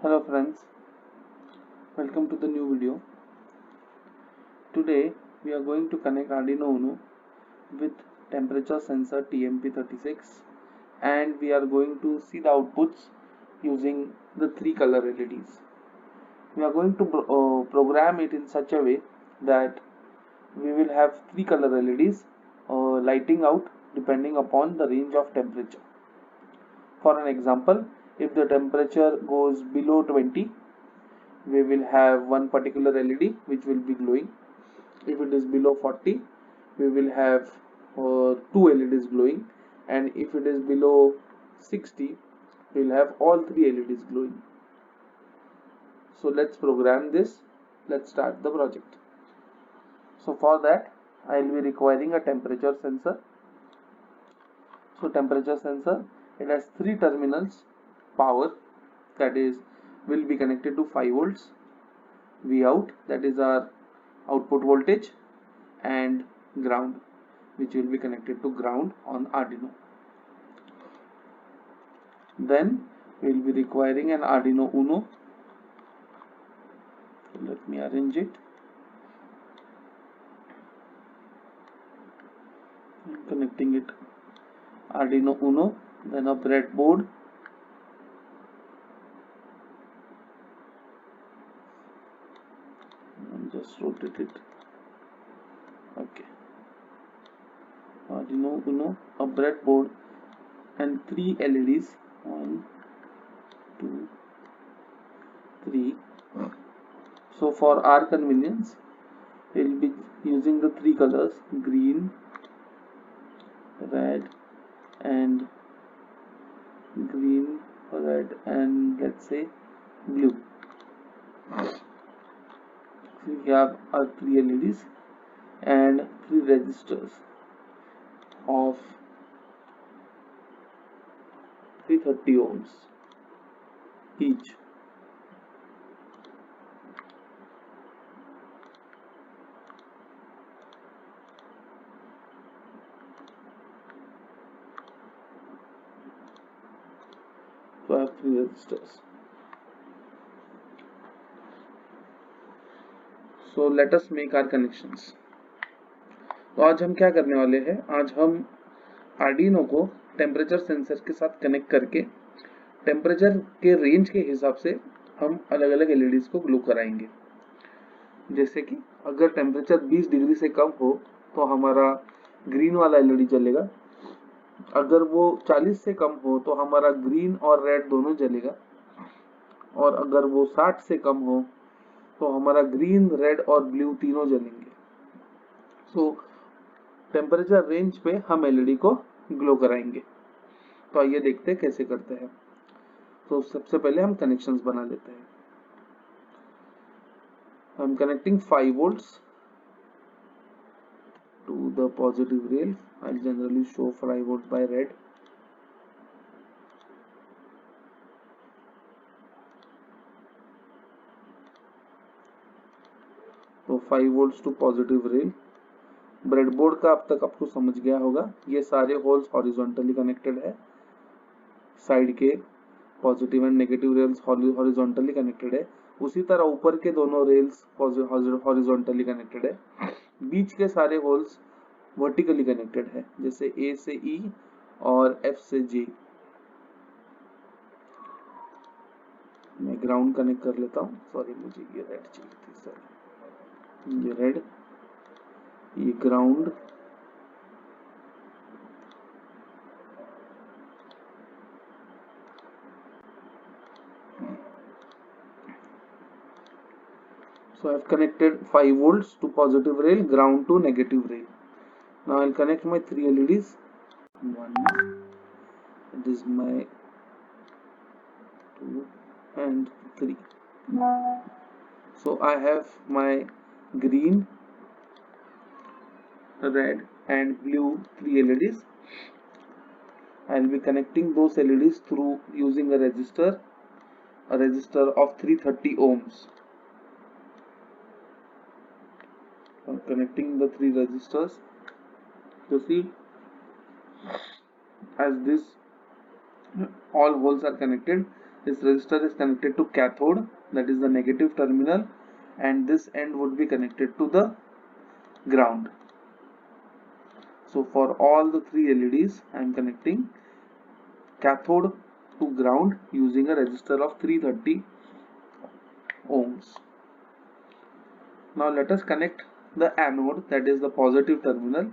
Hello friends, welcome to the new video. Today we are going to connect Arduino Uno with temperature sensor TMP36 and we are going to see the outputs using the three color LEDs. We are going to program it in such a way that we will have three color LEDs lighting out depending upon the range of temperature. For an example, if the temperature goes below 20, we will have one particular LED which will be glowing. If it is below 40, we will have two LEDs glowing, and if it is below 60, we will have all three LEDs glowing. So let's program this. Let's start the project. So for that, I will be requiring a temperature sensor. So temperature sensor, it has three terminals. Power, that is will be connected to 5 volts. Vout, that is our output voltage, and ground, which will be connected to ground on Arduino. Then we will be requiring an Arduino Uno. So let me arrange it. I'm connecting it Arduino Uno, then a breadboard, and just rotate it. Okay, Arduino Uno, a breadboard, and three LEDs. 1, 2, 3. So for our convenience, we will be using the three colors: green, red, and green, red, and let's say blue. So we have our three LEDs and three resistors of 330 ohms each. So I have three resistors. So let us make our connections. तो आज हम क्या करने वाले हैं, आज हम Arduino को टेम्परेचर सेंसर के साथ कनेक्ट करके टेम्परेचर के रेंज के हिसाब से हम अलग अलग एलईडीज को ग्लो कराएंगे। जैसे कि अगर टेम्परेचर 20 डिग्री से कम हो तो हमारा ग्रीन वाला एलईडी जलेगा, अगर वो 40 से कम हो तो हमारा ग्रीन और रेड दोनों जलेगा, और अगर वो 60 से कम हो तो हमारा ग्रीन, रेड और ब्लू तीनों जलेंगे। सो टेम्परेचर रेंज पे हम एलईडी को ग्लो कराएंगे। तो आइए देखते हैं कैसे करते हैं। तो सबसे पहले हम कनेक्शंस बना लेते हैं। आई am connecting 5 volts to the positive rail. I'll generally show 5 volts by red. तो 5 volts to positive rail. Breadboard का अब तक आपको समझ गया होगा, ये सारे होल्स हॉरिजॉन्टली कनेक्टेड है, साइड के positive and negative rails horizontally connected है, उसी तरह ऊपर के दोनों रेल्स हॉरिजॉन्टली कनेक्टेड है, बीच के सारे होल्स वर्टिकली कनेक्टेड है, जैसे ए से ई और एफ से जी। मैं ग्राउंड कनेक्ट कर लेता हूँ, सॉरी मुझे ये रेड चाहिए थी सर, ये रेड, ये ground, so I've connected 5 volts to positive rail, ground to negative rail. Now I'll connect my three LEDs. One, it is my 2 and 3. So I have my green, red and blue three LEDs. I'll be connecting those LEDs through using a resistor of 330 ohms. I'm connecting the three resistors. You see, as this all holes are connected, This resistor is connected to cathode, that is the negative terminal, and this end would be connected to the ground. So for all the three LEDs, I am connecting cathode to ground using a resistor of 330 ohms. Now let us connect the anode, that is the positive terminal,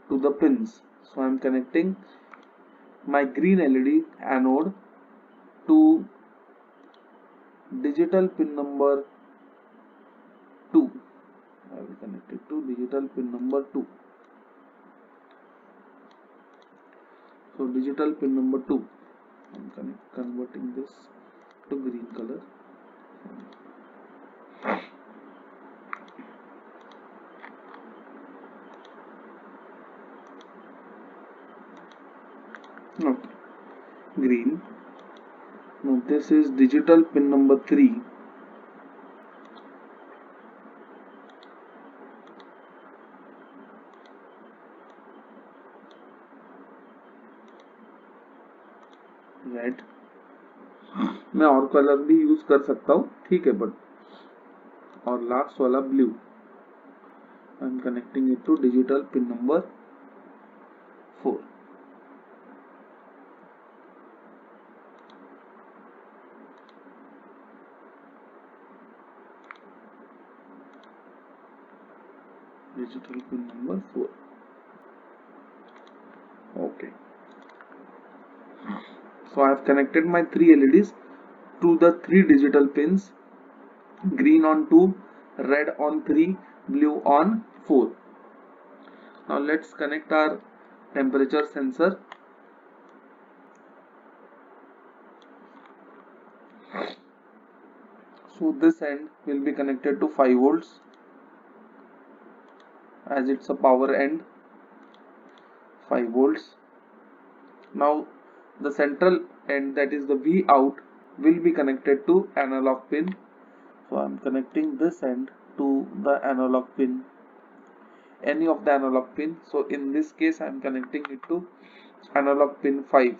to the pins. So I am connecting my green LED anode to digital pin number 2. I will connect it to digital pin number 2. So digital pin number 2, I am converting this to green color. No, green. Now this is digital pin number 3. Red. मैं और colour भी use कर सकता हूँ, ठीक है, but और last वाला blue. I am connecting it to digital pin number 4. Digital pin number 4. Okay. So I have connected my 3 LEDs to the 3 digital pins, green on 2, red on 3, blue on 4. Now let's connect our temperature sensor. So this end will be connected to 5 volts as it's a power end, 5 volts. Now the central end, that is the V out, will be connected to analog pin. So I am connecting this end to the analog pin, any of the analog pin. So in this case I am connecting it to analog pin 5.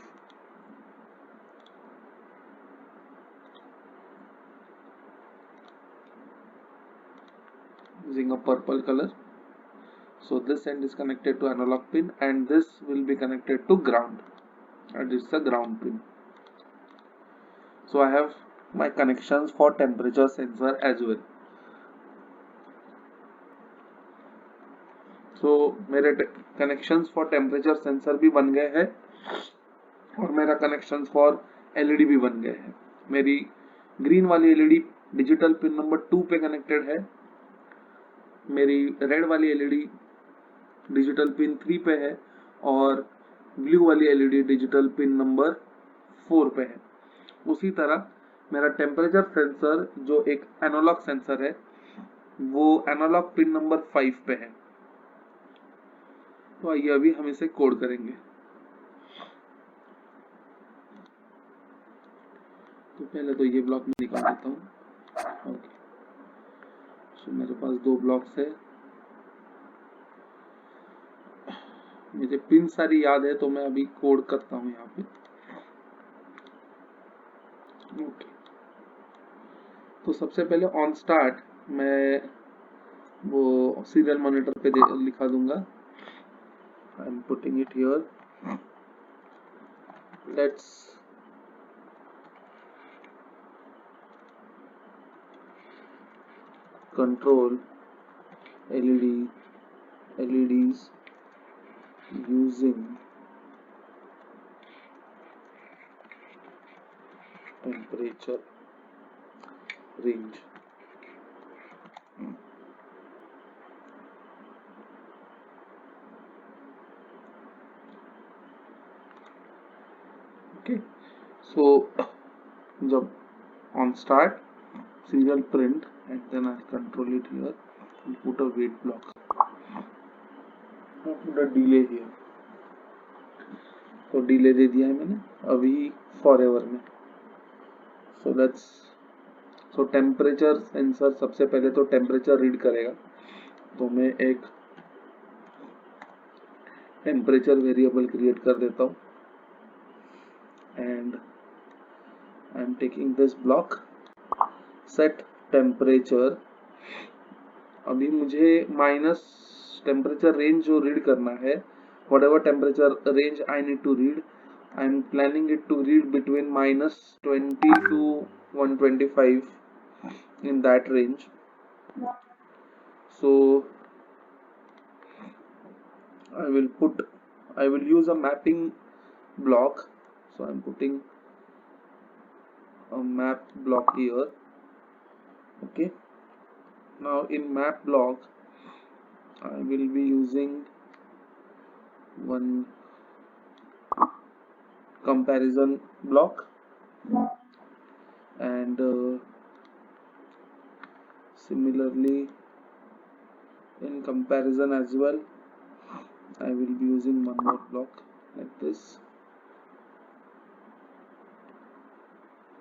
Using a purple color. So this end is connected to analog pin and this will be connected to ground, and it's the ground pin. So I have my connections for temperature sensor as well. So मेरे connections for temperature sensor भी बन गए हैं और मेरा connections for LED भी बन गए हैं. मेरी ग्रीन वाली LED डिजिटल पिन नंबर 2 पे कनेक्टेड है, मेरी रेड वाली LED डिजिटल पिन 3 पे है और ब्लू वाली LED डिजिटल पिन नंबर 4 पे है. उसी तरह मेरा टेम्परेचर सेंसर जो एक एनालॉग सेंसर है वो एनालॉग पिन नंबर 5 पे है. तो आइए अभी हम इसे कोड करेंगे. तो पहले तो ये ब्लॉक में निकाल देता हूँ. ओके, तो मेरे पास 2 ब्लॉक्स है. मुझे पिन सारी याद है तो मैं अभी कोड करता हूँ यहाँ पे. ओके, तो सबसे पहले ऑन स्टार्ट मैं वो सीरियल मॉनिटर पे लिखा दूंगा. आई am putting it here. Let's control LEDs using temperature range. Okay, so जब on start serial print and then I control it here and put a wait block. put a delay here. तो delay दे दिया है मैंने अभी forever में. So let's so temperature sensor सबसे पहले तो टेम्परेचर रीड करेगा. तो मैं एक टेम्परेचर वेरिएबल क्रिएट कर देता हूँ and I am taking this block, set temperature. अभी मुझे माइनस टेम्परेचर रेंज जो रीड करना है, whatever temperature range I need to read, I am planning it to read between -20 to 125 in that range. So I will use a mapping block. So I'm putting a map block here. Okay, now in map block I will be using one comparison block, and similarly in comparison as well I will be using one more block like this.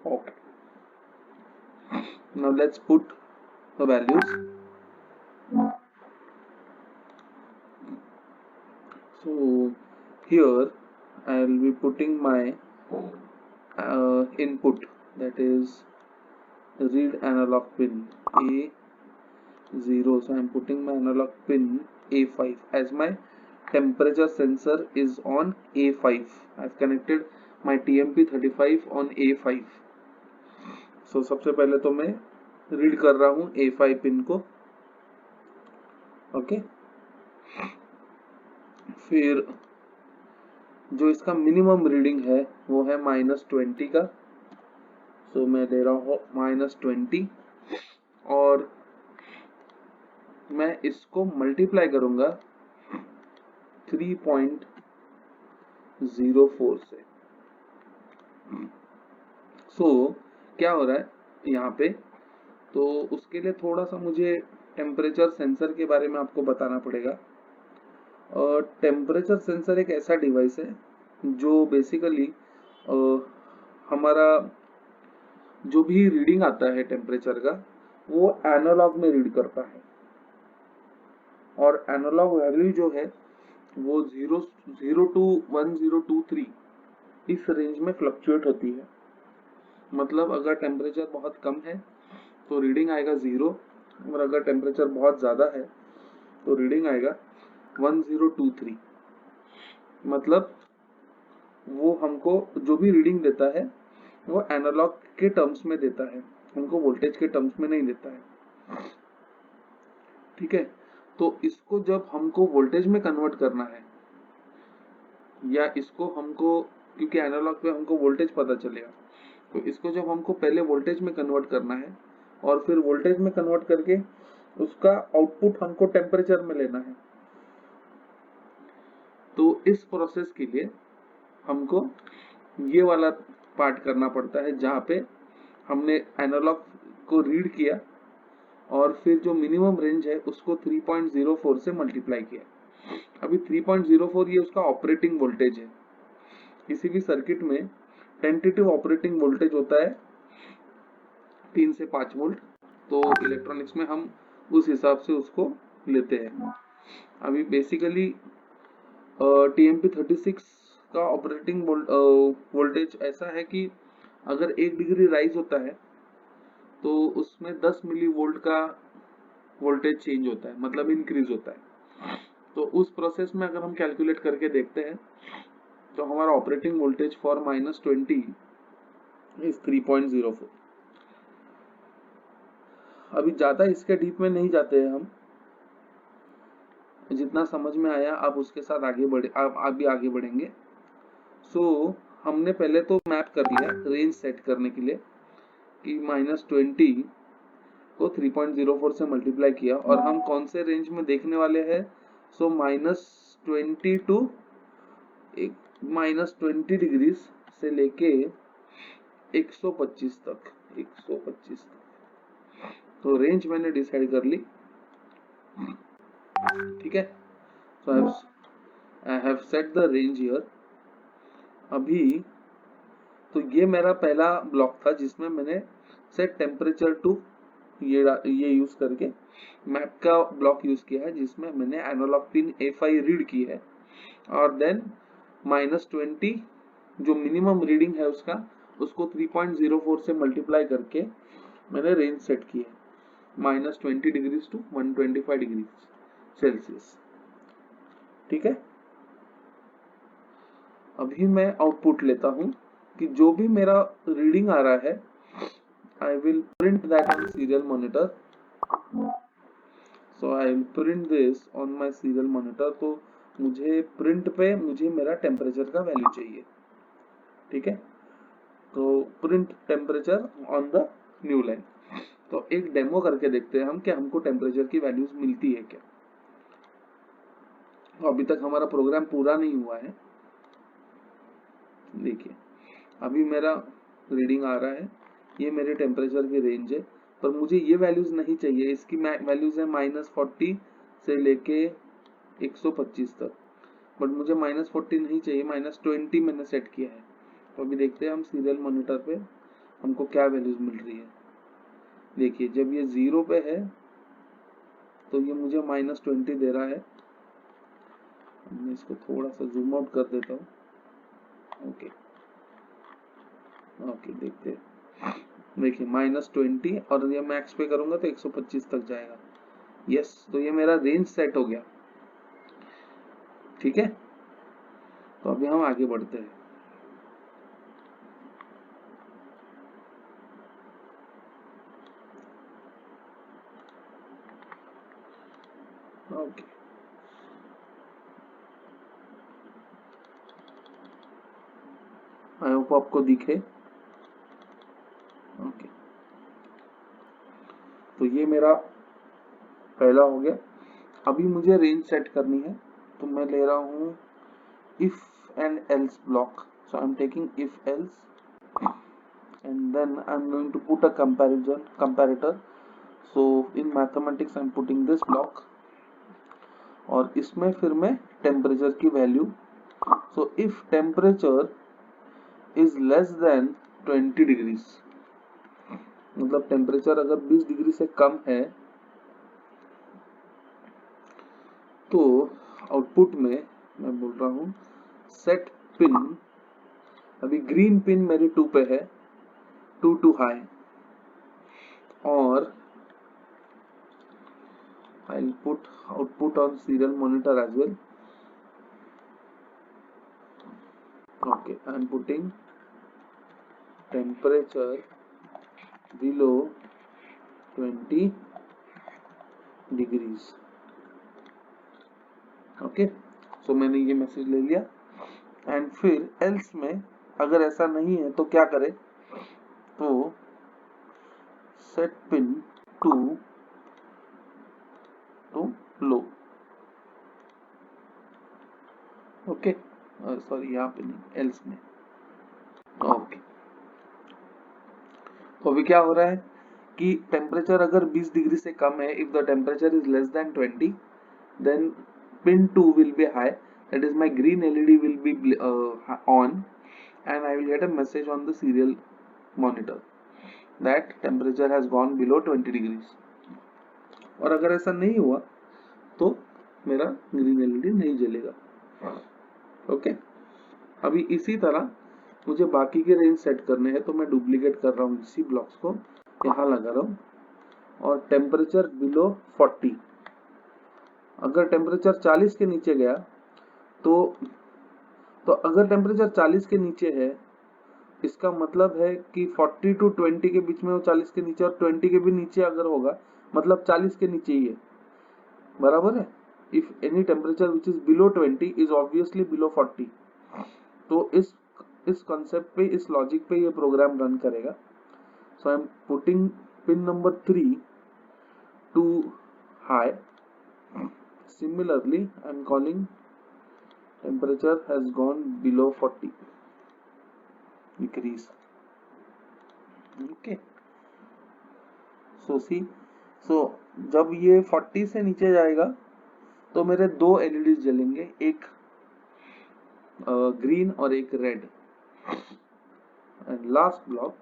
Okay, now let's put the values. So here I will be putting my input, that is read analog pin A0. So I am putting my analog pin A5 as my temperature sensor is on A5. I have connected my TMP35 on A5. So सबसे पहले तो मैं read कर रहा हूँ A5 pin को. Okay, फिर जो इसका मिनिमम रीडिंग है वो है -20 का. सो मैं दे रहा हूँ -20 और मैं इसको मल्टीप्लाई करूंगा 3.04 से. सो क्या हो रहा है यहाँ पे, तो उसके लिए थोड़ा सा मुझे टेम्परेचर सेंसर के बारे में आपको बताना पड़ेगा. और टेम्परेचर सेंसर एक ऐसा डिवाइस है जो बेसिकली हमारा जो भी रीडिंग आता है टेम्परेचर का वो एनालॉग में रीड करता है. और एनालॉग वैल्यू जो है वो 0 to 1023 इस रेंज में फ्लक्चुएट होती है. मतलब अगर टेम्परेचर बहुत कम है तो रीडिंग आएगा 0, और अगर टेम्परेचर बहुत ज़्यादा है तो रीडिंग आएगा 1023. मतलब वो हमको जो भी रीडिंग देता है वो एनालॉग के टर्म्स में देता है, हमको वोल्टेज के टर्म्स में नहीं देता है. ठीक है, तो इसको जब हमको वोल्टेज में कन्वर्ट करना है, या इसको हमको, क्योंकि एनालॉग पे हमको वोल्टेज पता चलेगा, तो इसको जब हमको पहले वोल्टेज में कन्वर्ट करना है और फिर वोल्टेज में कन्वर्ट करके उसका आउटपुट हमको टेम्परेचर में लेना है, तो इस प्रोसेस के लिए हमको ये वाला पार्ट करना पड़ता है जहाँ पे हमने एनालॉग को रीड किया और फिर जो मिनिमम रेंज है उसको 3.04 से मल्टीप्लाई किया. अभी 3.04 ये उसका ऑपरेटिंग वोल्टेज है. किसी भी सर्किट में टेंटेटिव ऑपरेटिंग वोल्टेज होता है 3 से 5 वोल्ट. तो इलेक्ट्रॉनिक्स में हम उस हिसाब से उसको लेते हैं. अभी बेसिकली TMP36 का ऑपरेटिंग वोल्टेज ऐसा है कि अगर 1 डिग्री राइज होता है तो उसमें 10 मिली वोल्ट का वोल्टेज चेंज होता है, मतलब इंक्रीज होता है. तो उस प्रोसेस में अगर हम कैलकुलेट करके देखते हैं तो हमारा ऑपरेटिंग वोल्टेज फॉर -20 इज 3.04. अभी ज़्यादा इसके डीप में नहीं जाते हैं हम, जितना समझ में आया आप उसके साथ आगे बढ़े, आप भी आगे बढ़ेंगे. सो हमने पहले तो मैप कर लिया रेंज सेट करने के लिए कि -20 को 3.04 से मल्टीप्लाई किया, और हम कौन से रेंज में देखने वाले हैं. सो -20 टू -20 डिग्री से लेके 125 तक. तो रेंज मैंने डिसाइड कर ली. ठीक है, so I have set the range here. अभी तो ये मेरा पहला ब्लॉक था जिसमें मैंने सेट टेम्परेचर टू ये यूज करके मैप का ब्लॉक यूज किया है, जिसमें मैंने एनालॉग पिन A5 रीड की है, और देन -20 जो मिनिमम रीडिंग है उसका उसको 3.04 से मल्टीप्लाई करके मैंने रेंज सेट की है, -20 डिग्रीज टू 125 डिग्री सेल्सियस। ठीक है, अभी मैं आउटपुट लेता हूं कि जो भी मेरा रीडिंग आ रहा है, I will print that on serial monitor. So I will print this on my serial monitor. तो मुझे प्रिंट पे मुझे मेरा टेम्परेचर का वैल्यू चाहिए। ठीक है, तो print temperature on the new line. तो एक डेमो करके देखते हैं हम कि हमको टेम्परेचर की वैल्यूज मिलती है क्या। तो अभी तक हमारा प्रोग्राम पूरा नहीं हुआ है। देखिए, अभी मेरा रीडिंग आ रहा है, ये मेरे टेम्परेचर की रेंज है, पर मुझे ये वैल्यूज नहीं चाहिए। इसकी वैल्यूज है -40 से लेके 125 तक, बट मुझे -40 नहीं चाहिए, -20 मैंने सेट किया है। तो अभी देखते हैं हम सीरियल मॉनिटर पे हमको क्या वैल्यूज मिल रही है। देखिए, जब ये 0 पे है तो ये मुझे -20 दे रहा है। मैं इसको थोड़ा सा जूम आउट कर देता हूँ। ओके ओके, देखते हैं। देखिए, -20 और ये मैक्स पे करूंगा तो 125 तक जाएगा। यस, तो ये मेरा रेंज सेट हो गया। ठीक है, तो अभी हम आगे बढ़ते हैं। ओके, आई होप आपको दिखे। ओके, तो ये मेरा पहला हो गया। अभी मुझे रेंज सेट करनी है, तो मैं ले रहा हूँ if and else block. So I'm taking if else, and then I'm going to put a comparator. So in mathematics I'm putting this block, और इसमें फिर मैं टेम्परेचर की value. So if temperature is less than 20 degrees, मतलब temperature अगर 20 degree से कम है, तो आउटपुट में मैं बोल रहा हूँ सेट पिन। अभी ग्रीन पिन मेरी 2 पे है, 2 टू हाई, और I'll put output on serial monitor as well. Okay, I'm putting temperature below 20 degrees. Okay, so मैंने ये मैसेज ले लिया। एंड फिर else में अगर ऐसा नहीं है तो क्या करें, तो set pin to low। Okay, sorry, यहाँ पे नहीं, else में। ओके, तो अभी क्या हो रहा है कि टेम्परेचर अगर 20 डिग्री से कम है, if the temperature is less than 20, then pin 2 will be high, that is my green LED will be on, and I will get a message on the serial monitor that temperature has gone below 20 degrees। और अगर ऐसा नहीं हुआ तो मेरा green LED नहीं जलेगा। Okay, अभी इसी तरह मुझे बाकी के रेंज सेट करने हैं, तो मैं डुप्लीकेट कर रहा हूँ इसी ब्लॉक्स को, यहाँ लगा रहा हूँ, और टेम्परेचर बिलो 40। अगर टेम्परेचर 40 के नीचे गया तो अगर टेम्परेचर 40 के नीचे है, इसका मतलब है कि 40 टू 20 के बीच में वो 40 के नीचे, और 20 के भी नीचे अगर होगा मतलब 40 के नीचे ही है, बराबर है। If any temperature which is below 20 is obviously below 40। तो इस कॉन्सेप्ट पे, इस लॉजिक पे ये प्रोग्राम रन करेगा। So I am putting pin number 3 to high. Similarly, I am calling temperature has gone below 40 degrees. Okay. So see, so जब ये 40 से नीचे जाएगा तो मेरे दो LEDs जलेंगे, एक ग्रीन और एक red. And last block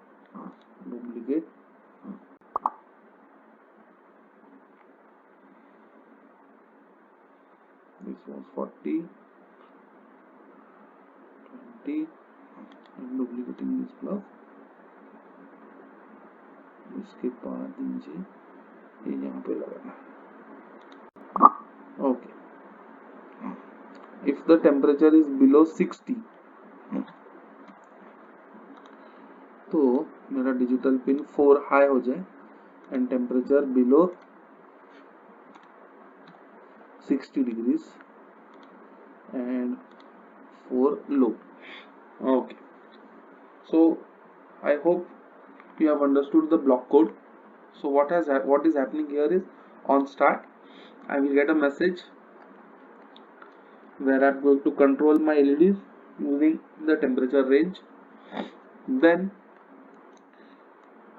duplicate, this was 40, 20, I'm duplicating this block, उसके बाद मुझे ये यहाँ पे लगाना। Okay, if the temperature is below 60, तो मेरा डिजिटल पिन 4 हाई हो जाए and temperature below 60 degrees and 4 low. Okay, so I hope you have understood the block code. So what is happening here is, on start I will get a message where I'm going to control my LEDs using the temperature range. Then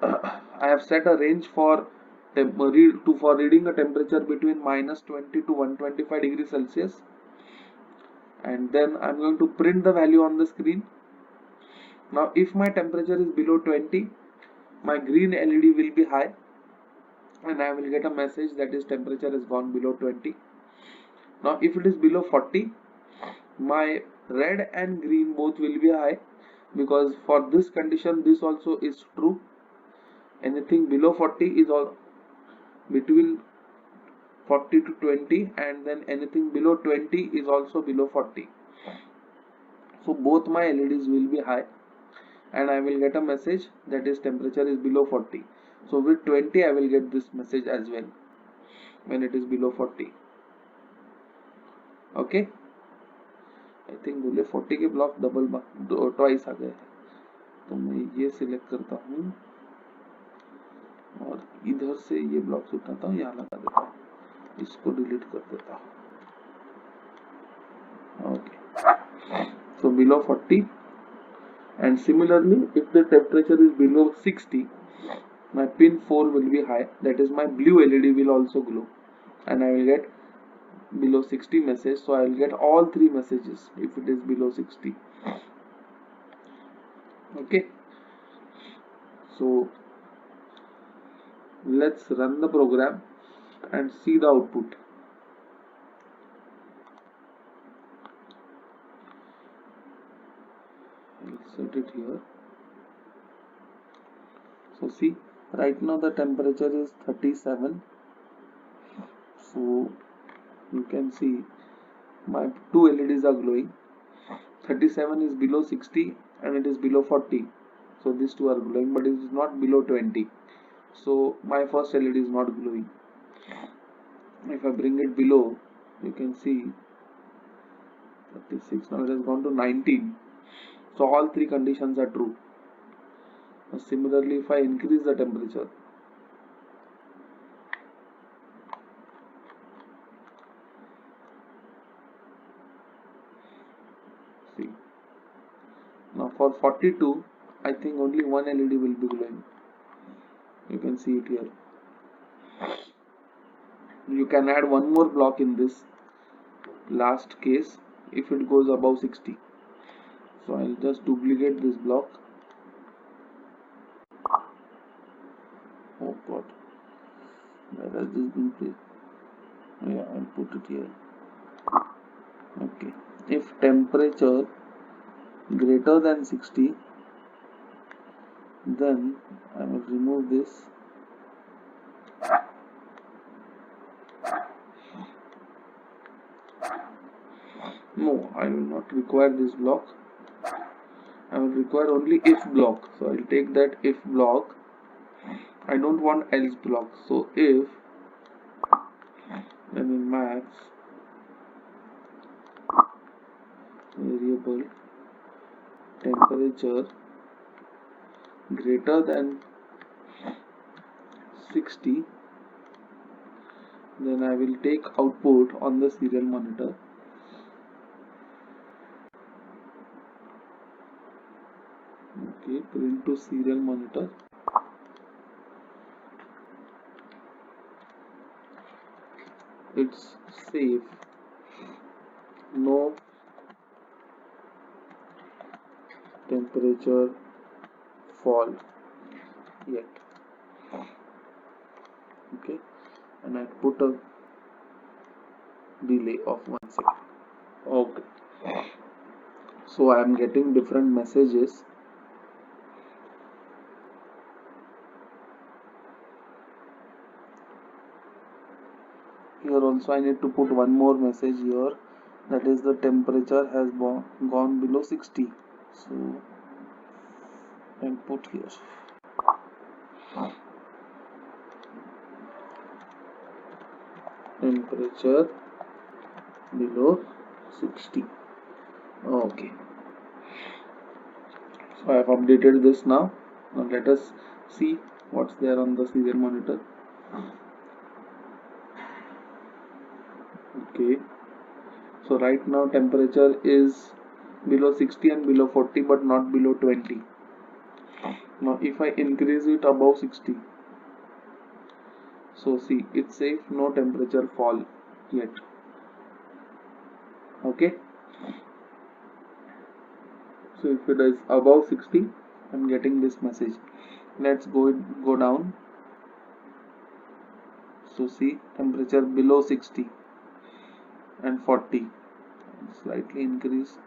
I have set a range for reading a temperature between -20 to 125 degrees Celsius, and then I'm going to print the value on the screen. Now if my temperature is below 20, my green LED will be high and I will get a message that is temperature has gone below 20. Now if it is below 40, my red and green both will be high, because for this condition this also is true. Anything below 40 is all between 40 to 20, and then anything below 20 is also below 40. So both my LEDs will be high and I will get a message that is temperature is below 40. So with 20 I will get this message as well when it is below 40. Okay, I think बोले 40 के block double twice आ गए, तो मैं ये select करता हूँ और इधर से ये ब्लॉक्स उठाता हूँ, यहाँ लगा देता हूँ, इसको डिलीट कर देता हूँ. Okay, so below 40, and similarly if the temperature is below 60, my pin 4 will be high, that is my blue LED will also glow and I will get below 60 message. So I will get all three messages if it is below 60. Okay, so let's run the program and see the output. I'll set it here. So see, right now the temperature is 37. So you can see my two LEDs are glowing. 37 is below 60 and it is below 40. So these two are glowing, but it is not below 20. So my first LED is not glowing. If I bring it below, you can see 36, now it has gone to 19. So all three conditions are true. Now similarly, if I increase the temperature, see, now for 42, I think only one LED will be glowing. You can see it here. You can add one more block in this last case if it goes above 60. So I'll just duplicate this block. Oh god, where has this been placed? Yeah, I'll put it here. Okay, if temperature greater than 60, then I will remove this. No, I will not require this block. I will require only if block. So I will take that if block. I don't want else block. So if, then in maths, variable temperature greater than 60, then I will take output on the serial monitor. Okay, print to serial monitor. It's safe. No temperature fall yet. Okay, and I put a delay of 1 second. Okay, so I am getting different messages. Here also I need to put one more message here, that is the temperature has gone below 60. So I put here temperature below 60. Okay, so I have updated this now. Now let us see what's there on the serial monitor. Okay, so right now temperature is below 60 and below 40 but not below 20. Now if I increase it above 60, so see it's safe, no temperature fall yet. Okay, so if it is above 60, I'm getting this message. Let's go down. So see temperature below 60 and 40, slightly increase,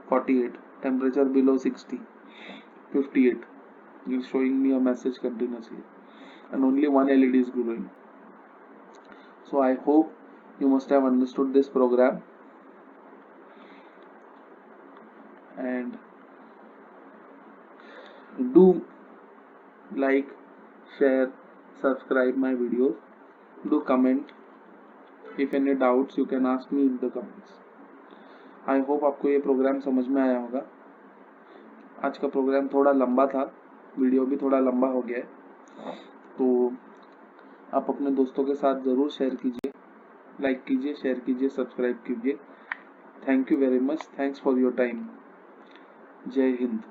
48, temperature below 60, 58. It's showing me a message continuously and only one LED is glowing. So I hope you must have understood this program, and do like, share, subscribe my videos. Do comment. If any doubts you can ask me in the comments. I hope आपको ये programme समझ में आया होगा. आज का programme थोड़ा लंबा था, वीडियो भी थोड़ा लंबा हो गया है, तो आप अपने दोस्तों के साथ ज़रूर शेयर कीजिए, लाइक कीजिए, शेयर कीजिए, सब्सक्राइब कीजिए. Thank you very much. Thanks for your time. जय हिंद.